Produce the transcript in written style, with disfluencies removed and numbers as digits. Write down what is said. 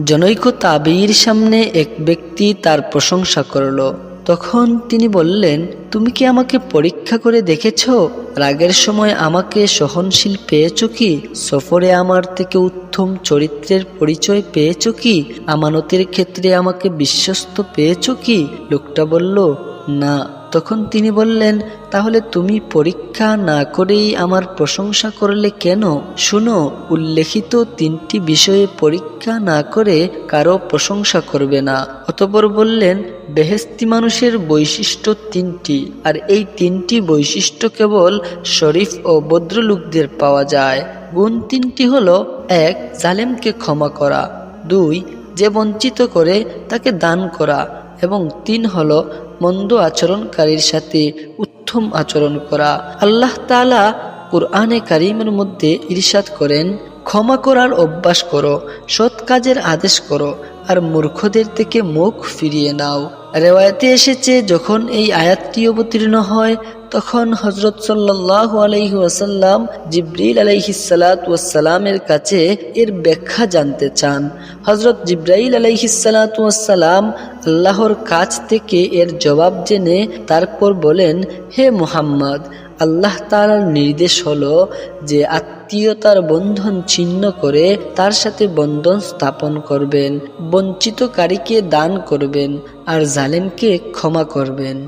জনৈক তাবিঈর সামনে এক ব্যক্তি তার প্রশংসা করল। তখন তিনি বললেন, তুমি কি আমাকে পরীক্ষা করে দেখেছ? রাগের সময় আমাকে সহনশীল পেয়েছ কি? সফরে আমার থেকে উত্তম চরিত্রের পরিচয় পেয়েছ কি? আমানতের ক্ষেত্রে আমাকে বিশ্বস্ত পেয়েছ কি? লোকটা বলল, না। তখন তিনি বললেন, তাহলে তুমি পরীক্ষা না করেই আমার প্রশংসা করলে কেন? শুনো, উল্লেখিত 3টি বিষয়ে পরীক্ষা না করে কারো প্রশংসা করবে না। অতঃপর বললেন, বেহেশতি মানুষের বৈশিষ্ট্য 3টি, আর এই 3টি বৈশিষ্ট্য কেবল শরীফ ও ভদ্রলোকদের পাওয়া যায়। গুণ 3টি হলো: 1. জালেমকে ক্ষমা করা, 2. যে বঞ্চিত করে তাকে দান করা, এবং 3 হলো মন্দ আচরণকারীর সাথে উত্তম আচরণ করা। আল্লাহ তাআলা কুরআনে কারীমের মধ্যে ইরশাদ করেন, ক্ষমা করার অভ্যাস করো, সৎ কাজের আদেশ করো, আর মূর্খদের থেকে মুখ ফিরিয়ে নাও। রিওয়ায়াতে এসেছে, যখন এই আয়াতটি অবতীর্ণ হয় তখন হযরত সাল্লাল্লাহু আলাইহি ওয়াসাল্লাম জিবরিল আলাইহিস সালাতু ওয়াস সালামের কাছে এর ব্যাখ্যা জানতে চান। হযরত জিবরাইল আলাইহিস সালাতু ওয়াস সালাম আল্লাহর কাছ থেকে এর জবাব জেনে তারপর বলেন, হে মুহাম্মদ, আল্লাহ তাআলার নির্দেশ হলো যে আত্মীয়তার বন্ধন ছিন্ন করে তার সাথে বন্ধন স্থাপন করবেন, বঞ্চিতকারীকে দান করবেন, আর জালেমকে ক্ষমা করবেন।